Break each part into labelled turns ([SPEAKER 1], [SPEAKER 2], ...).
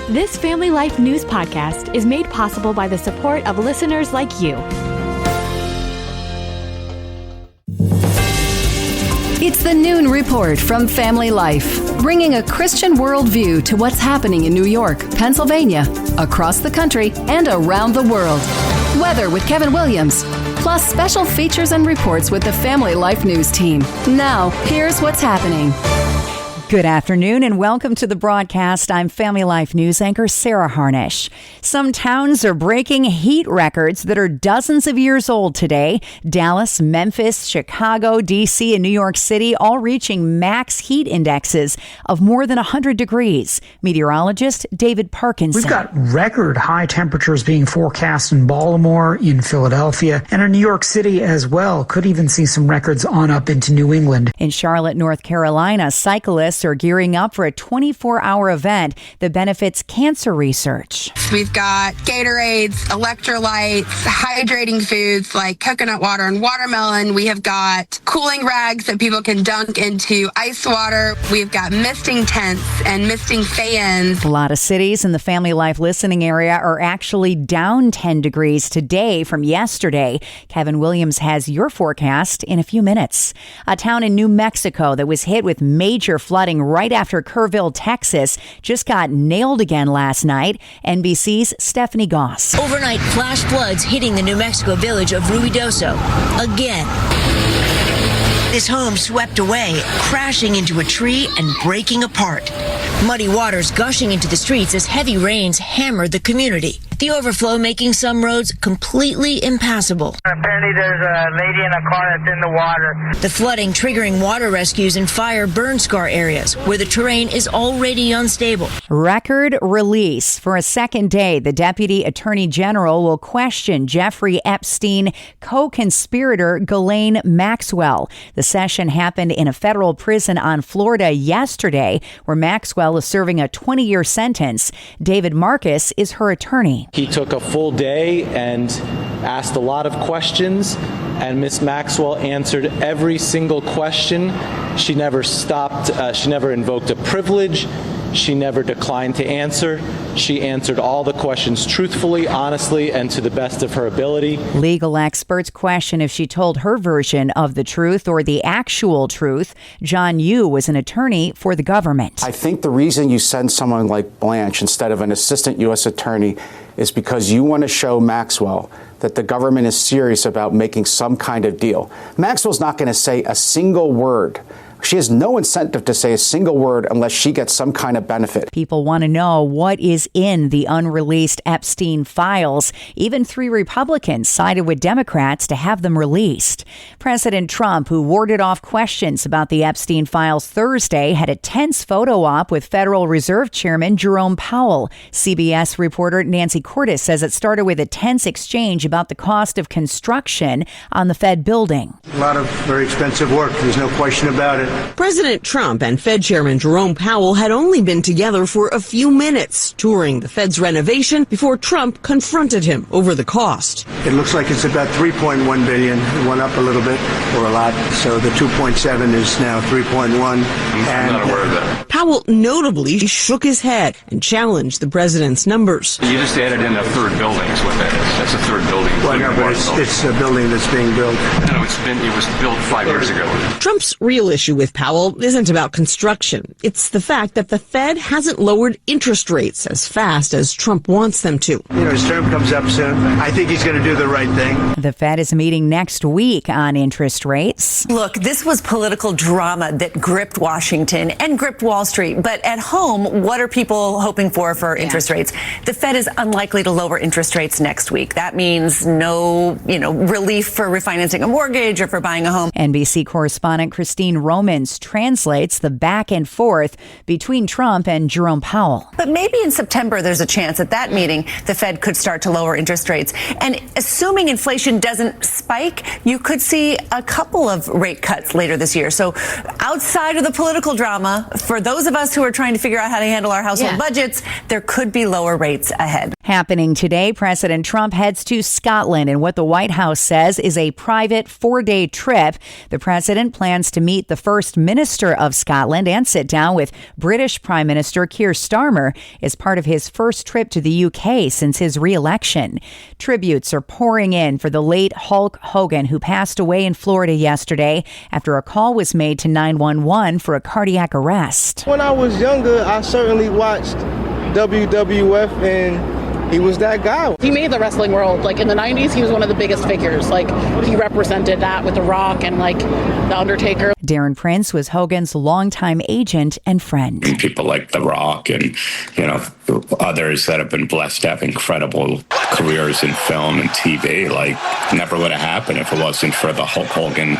[SPEAKER 1] This Family Life News podcast is made possible by the support of listeners like you.
[SPEAKER 2] It's the Noon Report from Family Life, bringing a Christian worldview to what's happening in New York, Pennsylvania, across the country, and around the world. Weather with Kevin Williams, plus special features and reports with the Family Life News team. Now, here's what's happening.
[SPEAKER 3] Good afternoon and welcome to the broadcast. I'm Family Life News anchor Sarah Harnish. Some towns are breaking heat records that are dozens of years old today. Dallas, Memphis, Chicago, D.C., and New York City all reaching max heat indexes of more than 100 degrees. Meteorologist David Parkinson.
[SPEAKER 4] We've got record high temperatures being forecast in Baltimore, in Philadelphia, and in New York City as well. Could even see some records on up into New England.
[SPEAKER 3] In Charlotte, North Carolina, cyclists are gearing up for a 24-hour event that benefits cancer research.
[SPEAKER 5] We've got Gatorades, electrolytes, hydrating foods like coconut water and watermelon. We have got cooling rags that people can dunk into ice water. We've got misting tents and misting fans.
[SPEAKER 3] A lot of cities in the Family Life listening area are actually down 10 degrees today from yesterday. Kevin Williams has your forecast in a few minutes. A town in New Mexico that was hit with major flooding right after Kerrville, Texas, just got nailed again last night. NBC's Stephanie Goss.
[SPEAKER 6] Overnight flash floods hitting the New Mexico village of Ruidoso again. This home swept away, crashing into a tree and breaking apart. Muddy waters gushing into the streets as heavy rains hammered the community. The overflow making some roads completely impassable.
[SPEAKER 7] Apparently there's a lady in a car that's in the water.
[SPEAKER 6] The flooding triggering water rescues in fire burn scar areas where the terrain is already unstable.
[SPEAKER 3] Record release. For a second day, the Deputy Attorney General will question Jeffrey Epstein co-conspirator Ghislaine Maxwell. The session happened in a federal prison on Florida yesterday, where Maxwell is serving a 20-year sentence. David Marcus is her attorney.
[SPEAKER 8] He took a full day and asked a lot of questions, and Ms. Maxwell answered every single question. She never stopped. She never invoked a privilege. She never declined to answer. She answered all the questions truthfully, honestly, and to the best of her ability. Legal experts question if she told her version of the truth or the actual truth. John Yoo was an attorney for the government.
[SPEAKER 9] I think the reason you send someone like Blanche instead of an assistant U.S. attorney is because you want to show Maxwell that the government is serious about making some kind of deal. Maxwell's not going to say a single word. She has no incentive to say a single word unless she gets some kind of benefit.
[SPEAKER 3] People want to know what is in the unreleased Epstein files. Even 3 Republicans sided with Democrats to have them released. President Trump, who warded off questions about the Epstein files Thursday, had a tense photo op with Federal Reserve Chairman Jerome Powell. CBS reporter Nancy Cordes says it started with a tense exchange about the cost of construction on the Fed building.
[SPEAKER 10] A lot of very expensive work. There's no question about it.
[SPEAKER 11] President Trump and Fed Chairman Jerome Powell had only been together for a few minutes, touring the Fed's renovation before Trump confronted him over the cost.
[SPEAKER 10] It looks like it's about $3.1 billion. It went up a little bit, or a lot. So the 2.7 is now 3.1.
[SPEAKER 12] I'm not aware of that.
[SPEAKER 11] Powell notably shook his head and challenged the president's numbers.
[SPEAKER 12] You just added in a third building is what that is. That's a third building.
[SPEAKER 10] Well, no, but it's a building that's being built.
[SPEAKER 12] No, it was built 5 years ago.
[SPEAKER 11] Trump's real issue with Powell isn't about construction. It's the fact that the Fed hasn't lowered interest rates as fast as Trump wants them to.
[SPEAKER 10] His term comes up soon. I think he's going to do the right thing.
[SPEAKER 3] The Fed is meeting next week on interest rates.
[SPEAKER 13] Look, this was political drama that gripped Washington and gripped Wall Street. But at home, what are people hoping for interest rates? The Fed is unlikely to lower interest rates next week. That means no, relief for refinancing a mortgage or for buying a home.
[SPEAKER 3] NBC correspondent Christine Romans translates the back and forth between Trump and Jerome Powell.
[SPEAKER 13] But maybe in September, there's a chance at that meeting, the Fed could start to lower interest rates. And assuming inflation doesn't spike, you could see a couple of rate cuts later this year. So outside of the political drama, for those of us who are trying to figure out how to handle our household budgets, there could be lower rates ahead.
[SPEAKER 3] Happening today, President Trump heads to Scotland in what the White House says is a private 4-day trip. The president plans to meet the first First Minister of Scotland and sit down with British Prime Minister Keir Starmer as part of his first trip to the UK since his re-election. Tributes are pouring in for the late Hulk Hogan, who passed away in Florida yesterday after a call was made to 911 for a cardiac arrest.
[SPEAKER 14] When I was younger, I certainly watched WWF, and he was that guy.
[SPEAKER 15] He made the wrestling world. Like in the 90s, he was one of the biggest figures. Like he represented that with The Rock and like The Undertaker.
[SPEAKER 3] Darren Prince was Hogan's longtime agent and friend.
[SPEAKER 16] People like The Rock and, others that have been blessed to have incredible careers in film and TV, never would have happened if it wasn't for the Hulk Hogan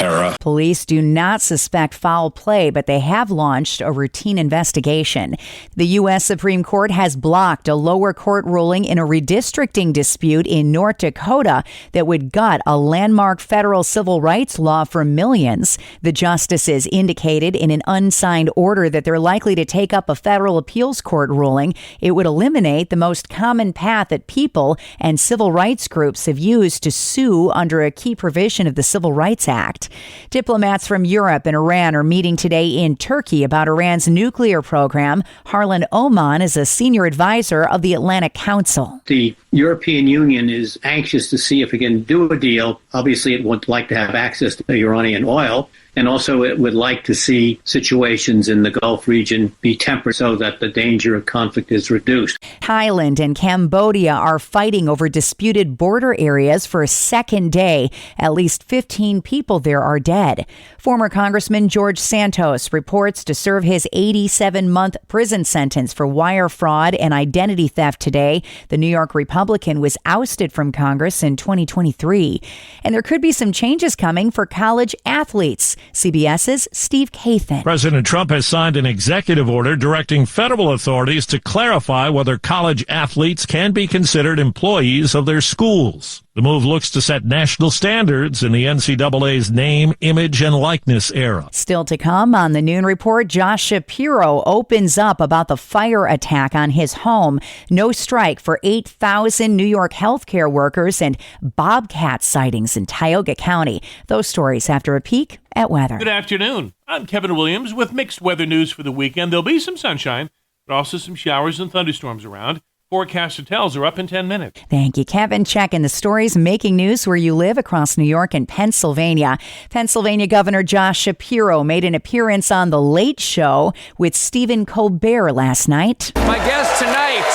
[SPEAKER 16] era.
[SPEAKER 3] Police do not suspect foul play, but they have launched a routine investigation. The U.S. Supreme Court has blocked a lower court ruling in a redistricting dispute in North Dakota that would gut a landmark federal civil rights law for millions. The justices indicated in an unsigned order that they're likely to take up a federal appeals court ruling. It would eliminate the most common path that people and civil rights groups have used to sue under a key provision of the Civil Rights Act. Diplomats from Europe and Iran are meeting today in Turkey about Iran's nuclear program. Harlan Oman is a senior advisor of the Atlantic Council.
[SPEAKER 17] The European Union is anxious to see if it can do a deal. Obviously, it would like to have access to Iranian oil. And also it would like to see situations in the Gulf region be tempered so that the danger of conflict is reduced.
[SPEAKER 3] Thailand and Cambodia are fighting over disputed border areas for a second day. At least 15 people there are dead. Former Congressman George Santos reports to serve his 87-month prison sentence for wire fraud and identity theft today. The New York Republican was ousted from Congress in 2023. And there could be some changes coming for college athletes. CBS's Steve Kathan.
[SPEAKER 18] President Trump has signed an executive order directing federal authorities to clarify whether college athletes can be considered employees of their schools. The move looks to set national standards in the NCAA's name, image, and likeness era.
[SPEAKER 3] Still to come on the Noon Report, Josh Shapiro opens up about the fire attack on his home. No strike for 8,000 New York healthcare workers and bobcat sightings in Tioga County. Those stories after a peek at weather.
[SPEAKER 19] Good afternoon. I'm Kevin Williams with mixed weather news for the weekend. There'll be some sunshine, but also some showers and thunderstorms around. Forecast hotels are up in 10 minutes.
[SPEAKER 3] Thank you, Kevin. Checking the stories making news where you live across New York and Pennsylvania. Pennsylvania Governor Josh Shapiro made an appearance on The Late Show with Stephen Colbert last night.
[SPEAKER 20] My guest tonight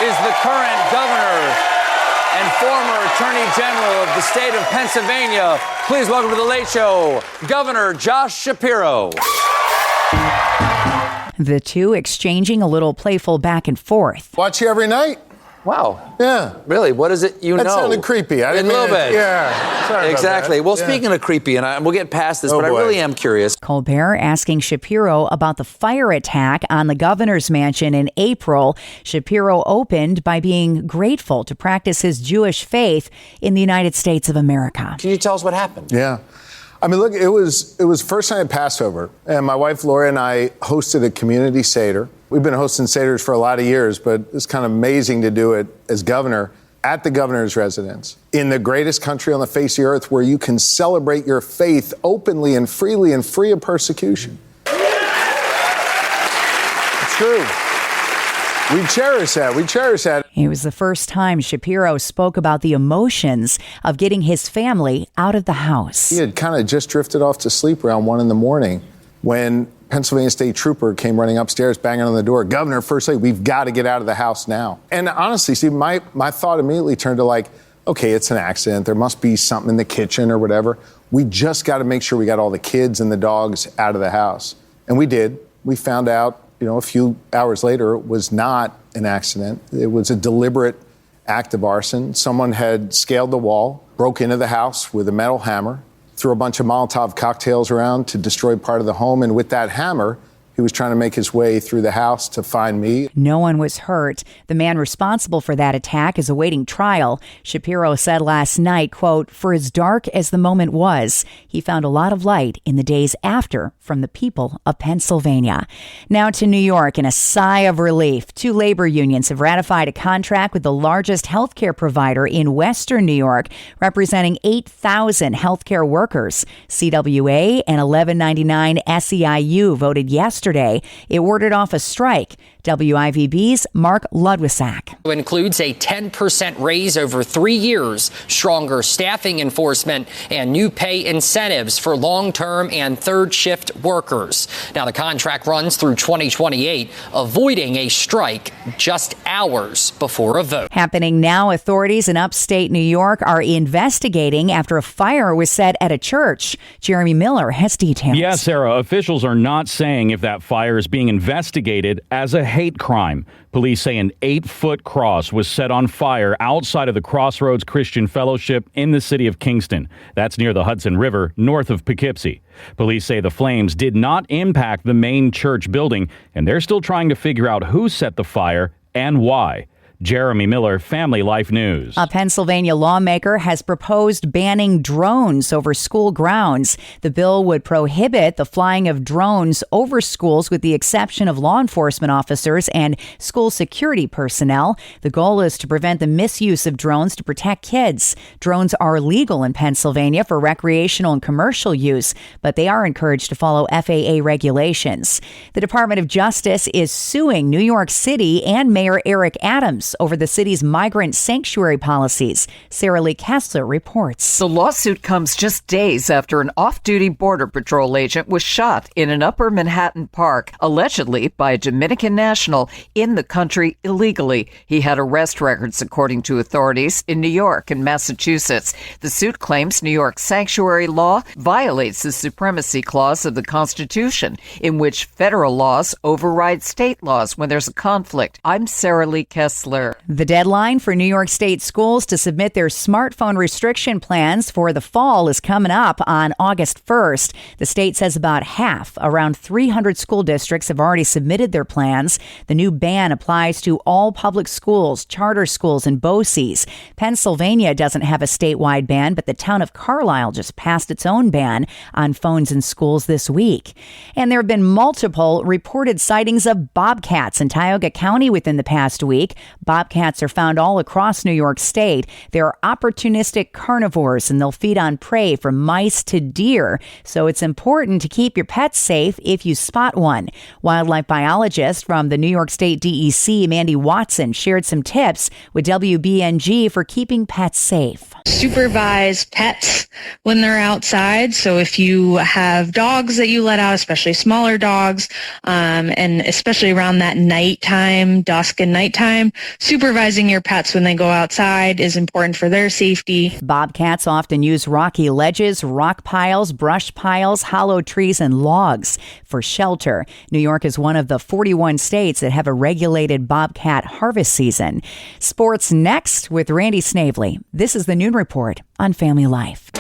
[SPEAKER 20] is the current governor and former Attorney General of the state of Pennsylvania. Please welcome to The Late Show, Governor Josh Shapiro.
[SPEAKER 3] The two exchanging a little playful back and forth.
[SPEAKER 21] Watch you every night.
[SPEAKER 20] Wow.
[SPEAKER 21] Yeah.
[SPEAKER 20] Really? What is it you know?
[SPEAKER 21] That sounded creepy. I didn't
[SPEAKER 20] a little bit.
[SPEAKER 21] Yeah. Sorry
[SPEAKER 20] exactly.
[SPEAKER 21] About that.
[SPEAKER 20] Well, speaking of creepy, and we'll get past this, but I really am curious.
[SPEAKER 3] Colbert asking Shapiro about the fire attack on the governor's mansion in April. Shapiro opened by being grateful to practice his Jewish faith in the United States of America.
[SPEAKER 20] Can you tell us what happened?
[SPEAKER 21] Yeah. I mean, look, it was first night at Passover, and my wife Lori and I hosted a community Seder. We've been hosting Seders for a lot of years, but it's kind of amazing to do it as governor at the governor's residence in the greatest country on the face of the earth, where you can celebrate your faith openly and freely and free of persecution. It's true. We cherish that. We cherish that.
[SPEAKER 3] It was the first time Shapiro spoke about the emotions of getting his family out of the house.
[SPEAKER 21] He had kind of just drifted off to sleep around 1 a.m. when Pennsylvania State Trooper came running upstairs, banging on the door. Governor, First Lady, we've got to get out of the house now. And honestly, Steve, my thought immediately turned to okay, it's an accident. There must be something in the kitchen or whatever. We just got to make sure we got all the kids and the dogs out of the house. And we did. We found out, a few hours later, it was not an accident. It was a deliberate act of arson. Someone had scaled the wall, broke into the house with a metal hammer, threw a bunch of Molotov cocktails around to destroy part of the home. And with that hammer, He was trying to make his way through the house to find me.
[SPEAKER 3] No one was hurt. The man responsible for that attack is awaiting trial. Shapiro said last night, quote, "For as dark as the moment was, he found a lot of light in the days after from the people of Pennsylvania." Now to New York, in a sigh of relief. 2 labor unions have ratified a contract with the largest healthcare provider in Western New York, representing 8,000 healthcare workers. CWA and 1199 SEIU voted yesterday. It warded off a strike. WIVB's Mark Ludwisak.
[SPEAKER 1] It includes a 10% raise over 3 years, stronger staffing enforcement, and new pay incentives for long-term and third-shift workers. Now, the contract runs through 2028, avoiding a strike just hours before a vote.
[SPEAKER 3] Happening now, authorities in upstate New York are investigating after a fire was set at a church. Jeremy Miller has details.
[SPEAKER 22] Yes, Sarah, officials are not saying if that fire is being investigated as a hate crime. Police say an 8-foot cross was set on fire outside of the Crossroads Christian Fellowship in the city of Kingston. That's near the Hudson River, north of Poughkeepsie. Police say the flames did not impact the main church building, and they're still trying to figure out who set the fire and why. Jeremy Miller, Family Life News.
[SPEAKER 3] A Pennsylvania lawmaker has proposed banning drones over school grounds. The bill would prohibit the flying of drones over schools with the exception of law enforcement officers and school security personnel. The goal is to prevent the misuse of drones to protect kids. Drones are legal in Pennsylvania for recreational and commercial use, but they are encouraged to follow FAA regulations. The Department of Justice is suing New York City and Mayor Eric Adams over the city's migrant sanctuary policies. Sarah Lee Kessler reports.
[SPEAKER 23] The lawsuit comes just days after an off-duty Border Patrol agent was shot in an Upper Manhattan park, allegedly by a Dominican national in the country illegally. He had arrest records, according to authorities in New York and Massachusetts. The suit claims New York's sanctuary law violates the supremacy clause of the Constitution, in which federal laws override state laws when there's a conflict. I'm Sarah Lee Kessler.
[SPEAKER 3] The deadline for New York State schools to submit their smartphone restriction plans for the fall is coming up on August 1st. The state says about half, around 300 school districts, have already submitted their plans. The new ban applies to all public schools, charter schools, and BOCES. Pennsylvania doesn't have a statewide ban, but the town of Carlisle just passed its own ban on phones in schools this week. And there have been multiple reported sightings of bobcats in Tioga County within the past week. Bobcats are found all across New York State. They're opportunistic carnivores, and they'll feed on prey from mice to deer. So it's important to keep your pets safe if you spot one. Wildlife biologist from the New York State DEC, Mandy Watson, shared some tips with WBNG for keeping pets safe.
[SPEAKER 24] Supervise pets when they're outside. So if you have dogs that you let out, especially smaller dogs, and especially around that nighttime, dusk and nighttime, supervising your pets when they go outside is important for their safety.
[SPEAKER 3] Bobcats often use rocky ledges, rock piles, brush piles, hollow trees, and logs for shelter. New York is one of the 41 states that have a regulated bobcat harvest season. Sports next with Randy Snavely. This is the Noon Report on Family Life.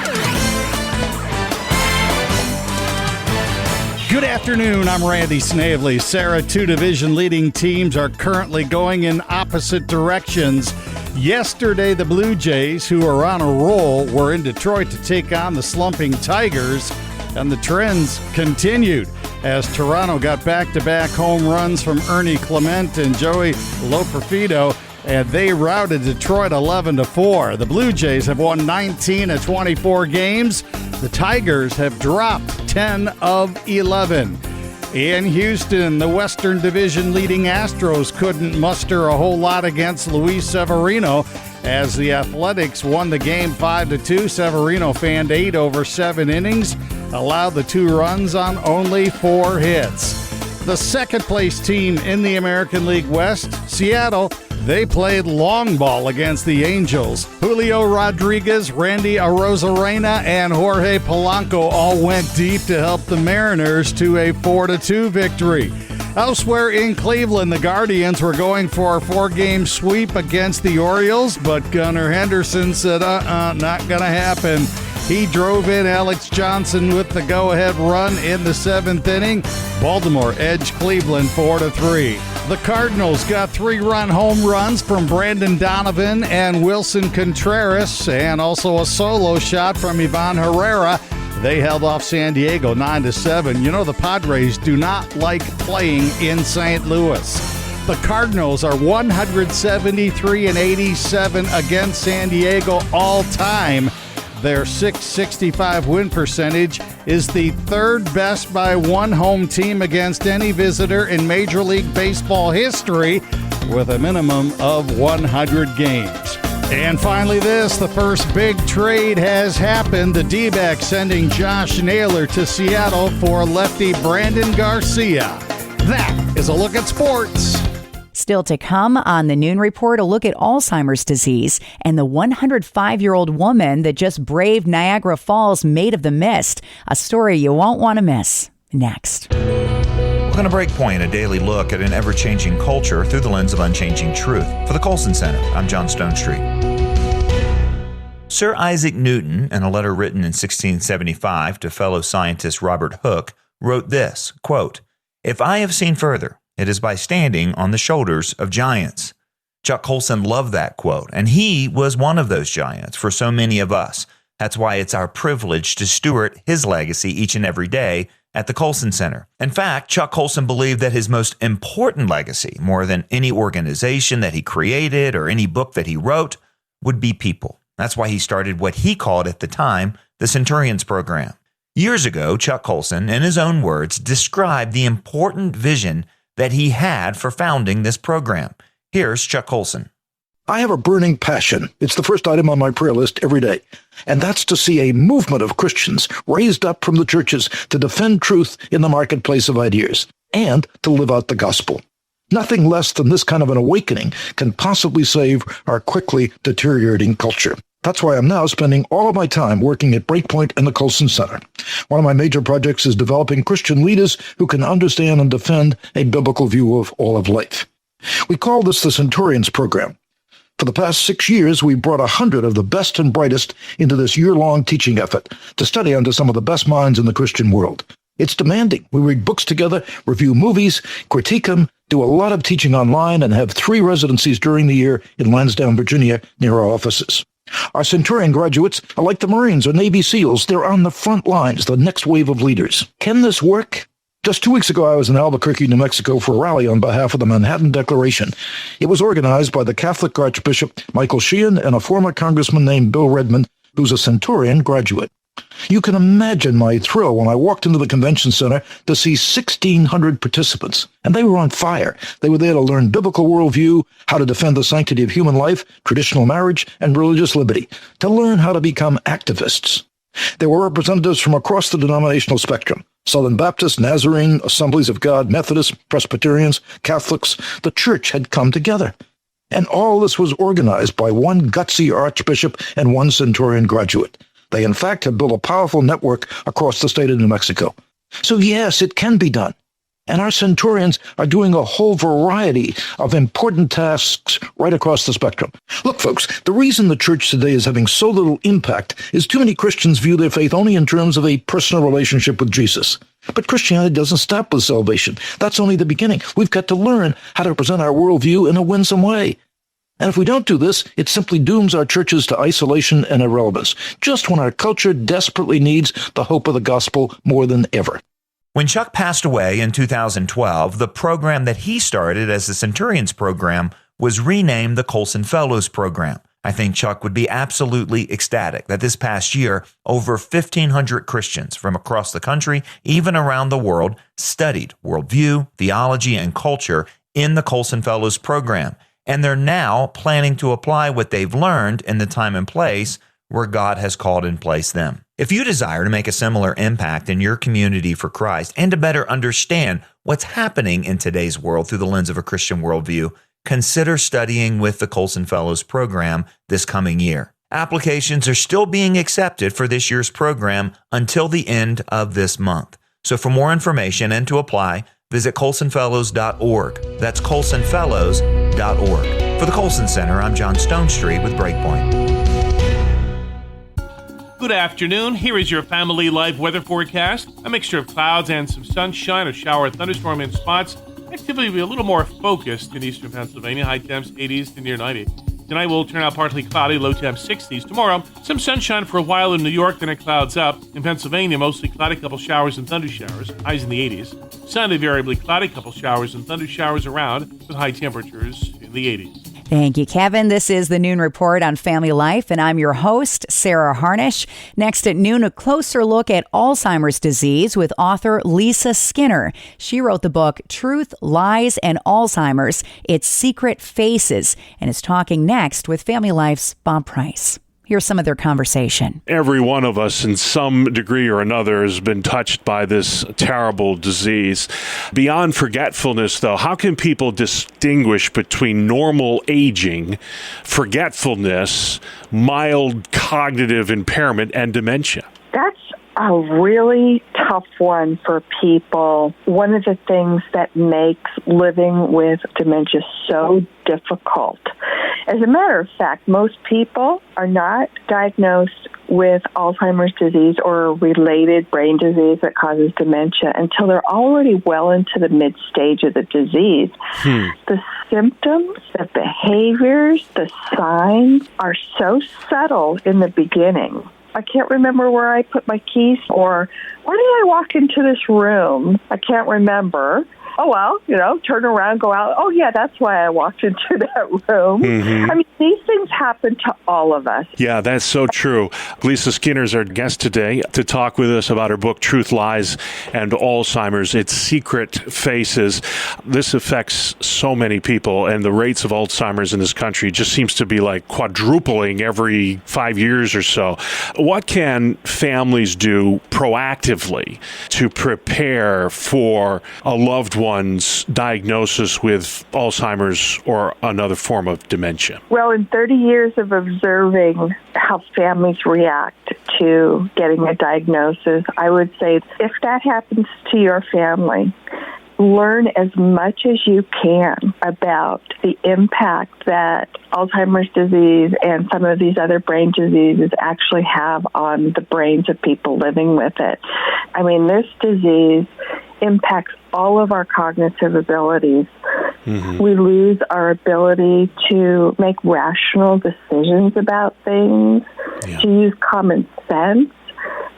[SPEAKER 25] Good afternoon, I'm Randy Snavely. Sarah, 2 division-leading teams are currently going in opposite directions. Yesterday, the Blue Jays, who are on a roll, were in Detroit to take on the slumping Tigers, and the trends continued as Toronto got back-to-back home runs from Ernie Clement and Joey Loperfido, and they routed Detroit 11-4. The Blue Jays have won 19 of 24 games. The Tigers have dropped 10 of 11. In Houston, the Western Division leading Astros couldn't muster a whole lot against Luis Severino as the Athletics won the game 5-2. Severino fanned 8 over 7 innings, allowed the 2 runs on only 4 hits. The second-place team in the American League West, Seattle, they played long ball against the Angels. Julio Rodriguez, Randy Arozarena, and Jorge Polanco all went deep to help the Mariners to a 4-2 victory. Elsewhere in Cleveland, the Guardians were going for a 4-game sweep against the Orioles, but Gunnar Henderson said, not going to happen. He drove in Alex Johnson with the go-ahead run in the 7th inning. Baltimore edged Cleveland 4-3. The Cardinals got 3-run home runs from Brandon Donovan and Wilson Contreras, and also a solo shot from Ivan Herrera. They held off San Diego 9-7. You know, the Padres do not like playing in St. Louis. The Cardinals are 173-87 against San Diego all time. Their .665 win percentage is the third best by one home team against any visitor in Major League Baseball history, with a minimum of 100 games. And finally this, the first big trade has happened. The D-backs sending Josh Naylor to Seattle for lefty Brandon Garcia. That is a look at sports.
[SPEAKER 3] Still to come on the Noon Report, a look at Alzheimer's disease and the 105-year-old woman that just braved Niagara Falls made of the mist. A story you won't want to miss. Next.
[SPEAKER 2] Welcome to Breakpoint, a daily look at an ever-changing culture through the lens of unchanging truth. For the Colson Center, I'm John Stonestreet. Sir Isaac Newton, in a letter written in 1675 to fellow scientist Robert Hooke, wrote this, quote, "If I have seen further, it is by standing on the shoulders of giants." Chuck Colson loved that quote, and he was one of those giants for so many of us. That's why it's our privilege to steward his legacy each and every day at the Colson Center. In fact, Chuck Colson believed that his most important legacy, more than any organization that he created or any book that he wrote, would be people. That's why he started what he called at the time the Centurions Program. Years ago, Chuck Colson, in his own words, described the important vision that he had for founding this program. Here's Chuck Colson.
[SPEAKER 4] I have a burning passion. It's the first item on my prayer list every day. And that's to see a movement of Christians raised up from the churches to defend truth in the marketplace of ideas and to live out the gospel. Nothing less than this kind of an awakening can possibly save our quickly deteriorating culture. That's why I'm now spending all of my time working at Breakpoint and the Colson Center. One of my major projects is developing Christian leaders who can understand and defend a biblical view of all of life. We call this the Centurions Program. For the past 6 years, we brought 100 of the best and brightest into this year-long teaching effort to study under some of the best minds in the Christian world. It's demanding. We read books together, review movies, critique them, do a lot of teaching online, and have 3 residencies during the year in Lansdowne, Virginia, near our offices. Our Centurion graduates are like the Marines or Navy SEALs. They're on the front lines, the next wave of leaders. Can this work? Just 2 weeks ago, I was in Albuquerque, New Mexico for a rally on behalf of the Manhattan Declaration. It was organized by the Catholic Archbishop Michael Sheehan and a former congressman named Bill Redmond, who's a Centurion graduate. You can imagine my thrill when I walked into the convention center to see 1,600 participants, and they were on fire. They were there to learn biblical worldview, how to defend the sanctity of human life, traditional marriage, and religious liberty, to learn how to become activists. There were representatives from across the denominational spectrum: Southern Baptist, Nazarene, Assemblies of God, Methodists, Presbyterians, Catholics. The church had come together. And all this was organized by one gutsy archbishop and one Centurion graduate. They, in fact, have built a powerful network across the state of New Mexico. So yes, it can be done. And our Centurions are doing a whole variety of important tasks right across the spectrum. Look, folks, the reason the church today is having so little impact is too many Christians view their faith only in terms of a personal relationship with Jesus. But Christianity doesn't stop with salvation. That's only the beginning. We've got to learn how to present our worldview in a winsome way. And if we don't do this, it simply dooms our churches to isolation and irrelevance, just when our culture desperately needs the hope of the gospel more than ever.
[SPEAKER 2] When Chuck passed away in 2012, the program that he started as the Centurions Program was renamed the Colson Fellows Program. I think Chuck would be absolutely ecstatic that this past year, over 1,500 Christians from across the country, even around the world, studied worldview, theology, and culture in the Colson Fellows Program. And they're now planning to apply what they've learned in the time and place where God has called and placed them. If you desire to make a similar impact in your community for Christ and to better understand what's happening in today's world through the lens of a Christian worldview, consider studying with the Colson Fellows Program this coming year. Applications are still being accepted for this year's program until the end of this month. So for more information and to apply, visit colsonfellows.org. That's colsonfellows.org. For the Colson Center, I'm John Stonestreet with Breakpoint.
[SPEAKER 19] Good afternoon. Here is your Family Life weather forecast. A mixture of clouds and some sunshine, a shower or thunderstorm in spots. Activity will be a little more focused in eastern Pennsylvania. High temps 80s to near 90. Tonight will turn out partly cloudy, low temps 60s. Tomorrow, some sunshine for a while in New York, then it clouds up. In Pennsylvania, mostly cloudy, couple showers and thunder showers, highs in the 80s. Sunday, variably cloudy, couple showers and thunder showers around, with high temperatures in the 80s.
[SPEAKER 3] Thank you, Kevin. This is the Noon Report on Family Life, and I'm your host, Sarah Harnish. Next at noon, a closer look at Alzheimer's disease with author Lisa Skinner. She wrote the book Truth, Lies, and Alzheimer's, Its Secret Faces, and is talking next with Family Life's Bob Price. Here's some of their conversation.
[SPEAKER 5] Every one of us in some degree or another has been touched by this terrible disease. Beyond forgetfulness, though, how can people distinguish between normal aging, forgetfulness, mild cognitive impairment, and dementia?
[SPEAKER 6] That's a really tough one for people. One of the things that makes living with dementia so difficult. As a matter of fact, most people are not diagnosed with Alzheimer's disease or a related brain disease that causes dementia until they're already well into the mid-stage of the disease. The symptoms, the behaviors, the signs are so subtle in the beginning. I can't remember where I put my keys, or why did I walk into this room? I can't remember. Oh, well, turn around, go out. Oh, yeah, that's why I walked into that room. I mean, these things happen to all of us.
[SPEAKER 5] Yeah, that's so true. Lisa Skinner is our guest today to talk with us about her book, Truth, Lies, and Alzheimer's, Its Secret Faces. This affects so many people, and the rates of Alzheimer's in this country just seems to be like quadrupling every 5 years or so. What can families do proactively to prepare for a loved one's diagnosis with Alzheimer's or another form of dementia?
[SPEAKER 6] Well, in 30 years of observing how families react to getting a diagnosis, I would say if that happens to your family, learn as much as you can about the impact that Alzheimer's disease and some of these other brain diseases actually have on the brains of people living with it. I mean, this disease impacts all of our cognitive abilities. We lose our ability to make rational decisions about things, to use common sense.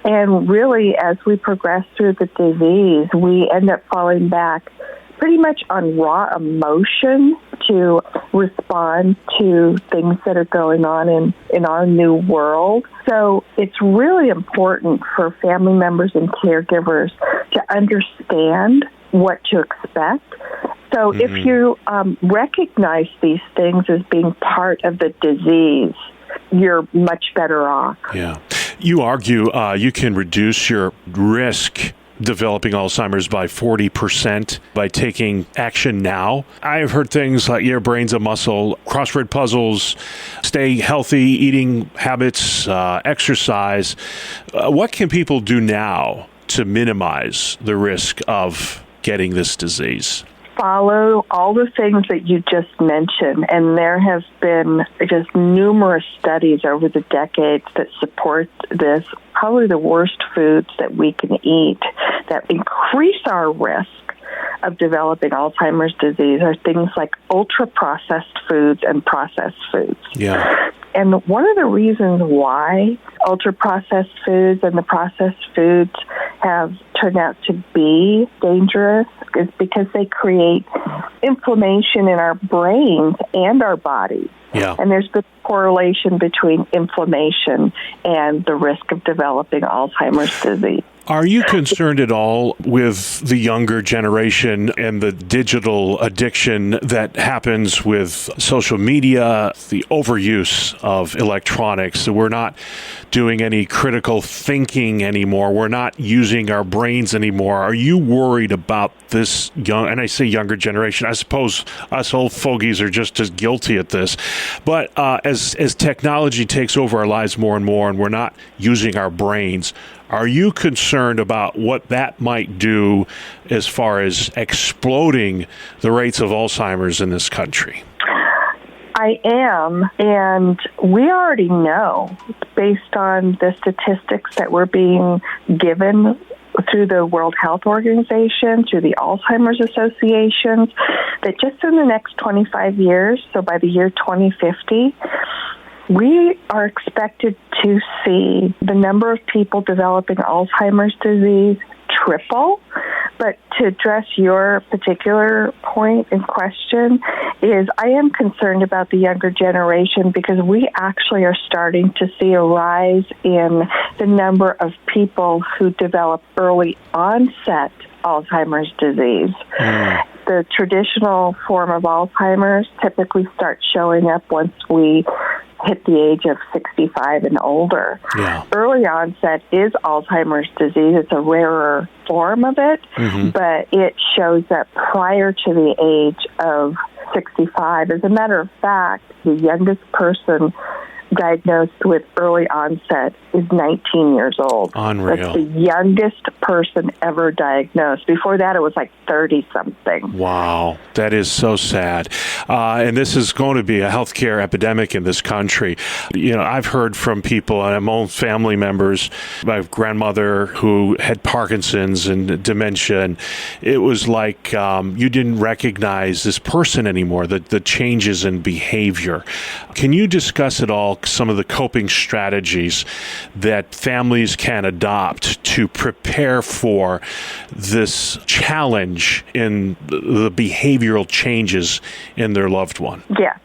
[SPEAKER 6] And really, as we progress through the disease, we end up falling back pretty much on raw emotion to respond to things that are going on in our new world. So it's really important for family members and caregivers to understand what to expect. So if you recognize these things as being part of the disease, you're much better off.
[SPEAKER 5] Yeah. You argue you can reduce your risk developing Alzheimer's by 40% by taking action now. I have heard things like your brain's a muscle, crossword puzzles, stay healthy, eating habits, exercise. What can people do now to minimize the risk of getting this disease?
[SPEAKER 6] Follow all the things that you just mentioned, and there have been just numerous studies over the decades that support this. Probably the worst foods that we can eat that increase our risk of developing Alzheimer's disease are things like ultra-processed foods and processed foods.
[SPEAKER 5] Yeah.
[SPEAKER 6] And one of the reasons why ultra-processed foods and the processed foods have turned out to be dangerous is because they create inflammation in our brains and our bodies.
[SPEAKER 5] Yeah.
[SPEAKER 6] And there's been a correlation between inflammation and the risk of developing Alzheimer's disease.
[SPEAKER 5] Are you concerned at all with the younger generation and the digital addiction that happens with social media, the overuse of electronics? We're not doing any critical thinking anymore. We're not using our brains anymore. Are you worried about this young, and I say younger generation, I suppose us old fogies are just as guilty at this, but as technology takes over our lives more and more and we're not using our brains, are you concerned about what that might do as far as exploding the rates of Alzheimer's in this country?
[SPEAKER 6] I am, and we already know, based on the statistics that we're being given through the World Health Organization, through the Alzheimer's Association, that just in the next 25 years, so by the year 2050, we are expected to see the number of people developing Alzheimer's disease triple. But to address your particular point in question is I am concerned about the younger generation because we actually are starting to see a rise in the number of people who develop early onset Alzheimer's disease. The traditional form of Alzheimer's typically starts showing up once we hit the age of 65 and older.
[SPEAKER 5] Yeah.
[SPEAKER 6] Early onset is Alzheimer's disease. It's a rarer form of it, but it shows up prior to the age of 65. As a matter of fact, the youngest person diagnosed with early onset is 19 years old.
[SPEAKER 5] Unreal.
[SPEAKER 6] That's the youngest person ever diagnosed. Before that, it was like 30-something.
[SPEAKER 5] Wow, that is so sad. And this is going to be a healthcare epidemic in this country. You know, I've heard from people, and my own family members, my grandmother who had Parkinson's and dementia, and it was like you didn't recognize this person anymore, the changes in behavior. Can you discuss at all some of the coping strategies that families can adopt to prepare for this challenge in the behavioral changes in their loved one?
[SPEAKER 6] Yeah.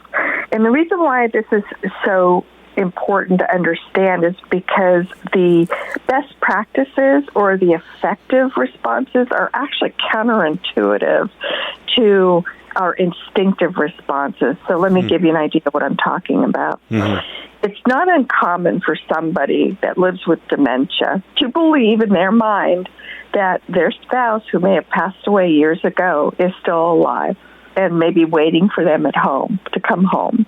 [SPEAKER 6] And the reason why this is so important to understand is because the best practices or the effective responses are actually counterintuitive to our instinctive responses. So let me give you an idea of what I'm talking about. It's not uncommon for somebody that lives with dementia to believe in their mind that their spouse, who may have passed away years ago, is still alive and maybe waiting for them at home to come home.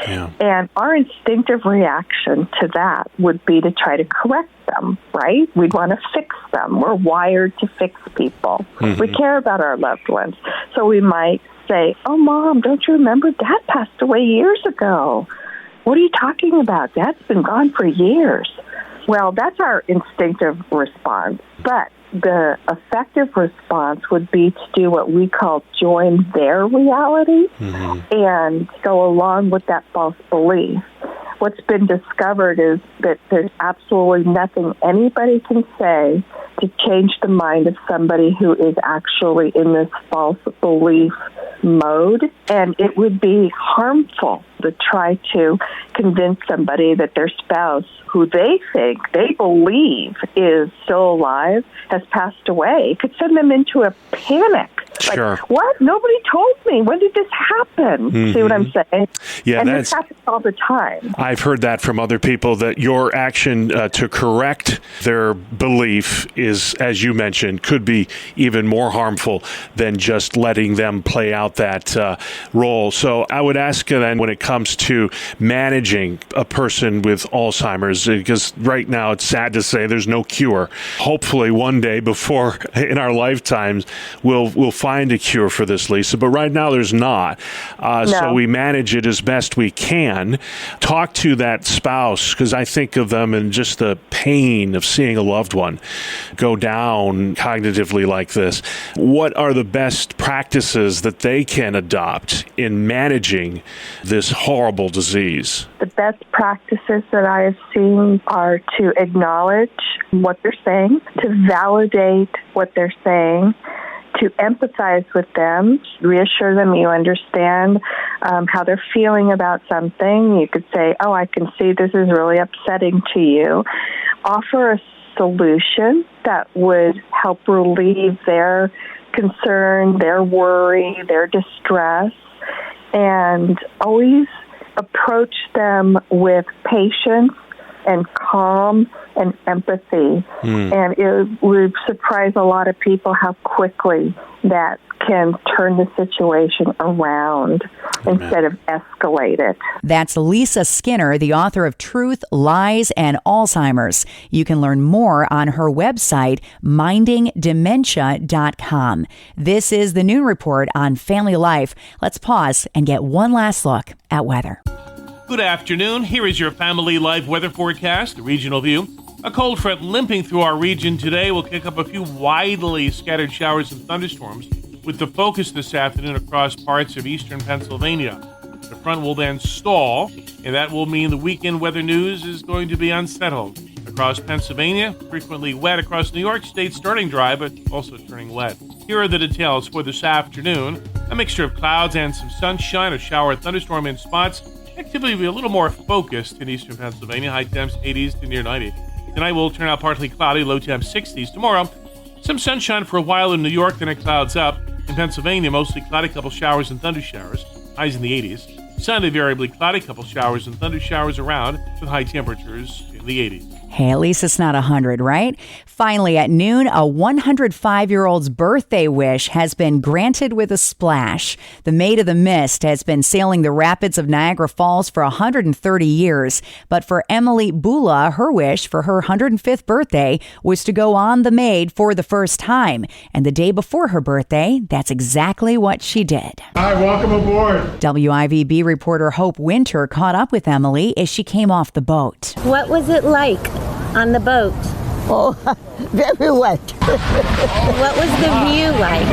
[SPEAKER 5] Yeah.
[SPEAKER 6] And our instinctive reaction to that would be to try to correct them, right? We'd want to fix them. We're wired to fix people. We care about our loved ones. So we might say, "Oh, Mom, don't you remember Dad passed away years ago? What are you talking about? Dad's been gone for years." Well, that's our instinctive response. But the effective response would be to do what we call join their reality and go along with that false belief. What's been discovered is that there's absolutely nothing anybody can say to change the mind of somebody who is actually in this false belief mode, and it would be harmful to try to convince somebody that their spouse, who they think, they believe is still alive, has passed away. It could send them into a panic.
[SPEAKER 5] Sure.
[SPEAKER 6] Like, what? Nobody told me. When did this happen? See what I'm saying?
[SPEAKER 5] Yeah,
[SPEAKER 6] and this happens all the time.
[SPEAKER 5] I've heard that from other people, that your action to correct their belief is, as you mentioned, could be even more harmful than just letting them play out that role. So I would ask then, when it comes to managing a person with Alzheimer's, because right now it's sad to say there's no cure. Hopefully one day before in our lifetimes we'll find a cure for this, Lisa, but right now there's not. So we manage it as best we can. Talk to that spouse, because I think of them and just the pain of seeing a loved one go down cognitively like this. What are the best practices that they can adopt in managing this horrible disease?
[SPEAKER 6] The best practices that I have seen are to acknowledge what they're saying, to validate what they're saying, to empathize with them, reassure them you understand how they're feeling about something. You could say, "Oh, I can see this is really upsetting to you." Offer a solution that would help relieve their concern, their worry, their distress, and always approach them with patience and calm and empathy. And it would surprise a lot of people how quickly that can turn the situation around instead of escalate it.
[SPEAKER 3] That's Lisa Skinner, the author of Truth, Lies, and Alzheimer's. You can learn more on her website, mindingdementia.com. This is the Noon Report on Family Life. Let's pause and get one last look at weather.
[SPEAKER 19] Good afternoon. Here is your Family Life weather forecast, the regional view. A cold front limping through our region today will kick up a few widely scattered showers and thunderstorms, with the focus this afternoon across parts of eastern Pennsylvania. The front will then stall, and that will mean the weekend weather news is going to be unsettled. Across Pennsylvania, frequently wet across New York State, starting dry, but also turning wet. Here are the details for this afternoon. A mixture of clouds and some sunshine, a shower or thunderstorm in spots. Activity will be a little more focused in eastern Pennsylvania, high temps 80s to near 90. Tonight will turn out partly cloudy, low temps 60s. Tomorrow, some sunshine for a while in New York, then it clouds up. In Pennsylvania, mostly cloudy, couple showers and thunder showers, highs in the 80s. Sunday, variably cloudy, couple showers and thunder showers around, with high temperatures in the 80s.
[SPEAKER 3] Hey, at least it's not 100, right? Finally, at noon, a 105-year-old's birthday wish has been granted with a splash. The Maid of the Mist has been sailing the rapids of Niagara Falls for 130 years. But for Emily Bula, her wish for her 105th birthday was to go on the Maid for the first time. And the day before her birthday, that's exactly what she did.
[SPEAKER 7] Hi, welcome aboard.
[SPEAKER 3] WIVB reporter Hope Winter caught up with Emily as she came off the boat.
[SPEAKER 8] What was it like on the boat?
[SPEAKER 9] Oh, very wet.
[SPEAKER 8] What was the view like?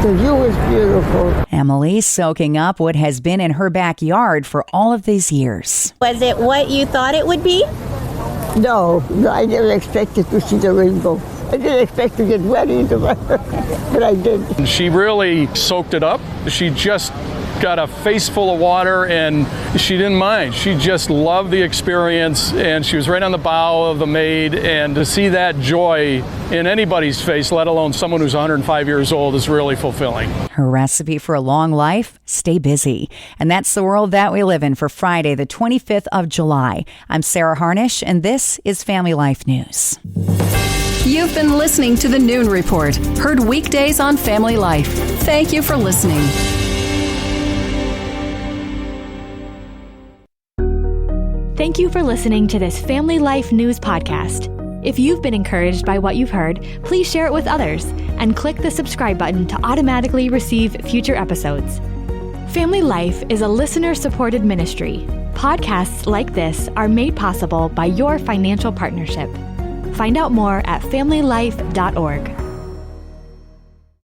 [SPEAKER 9] The view was beautiful.
[SPEAKER 3] Emily soaking up what has been in her backyard for all of these years.
[SPEAKER 8] Was it what you thought it would be?
[SPEAKER 9] No, I never expected to see the rainbow. I didn't expect to get wet either, but I did.
[SPEAKER 11] She really soaked it up. She just got a face full of water and she didn't mind. She just loved the experience and she was right on the bow of the Maid, and to see that joy in anybody's face, let alone someone who's 105 years old, is really fulfilling.
[SPEAKER 3] Her recipe for a long life? Stay busy. And that's the world that we live in for Friday, the 25th of July. I'm Sarah Harnish, and this is Family Life News.
[SPEAKER 12] You've been listening to the Noon Report, heard weekdays on Family Life. Thank you for listening.
[SPEAKER 26] Thank you for listening to this Family Life News podcast. If you've been encouraged by what you've heard, please share it with others and click the subscribe button to automatically receive future episodes. Family Life is a listener-supported ministry. Podcasts like this are made possible by your financial partnership. Find out more at familylife.org.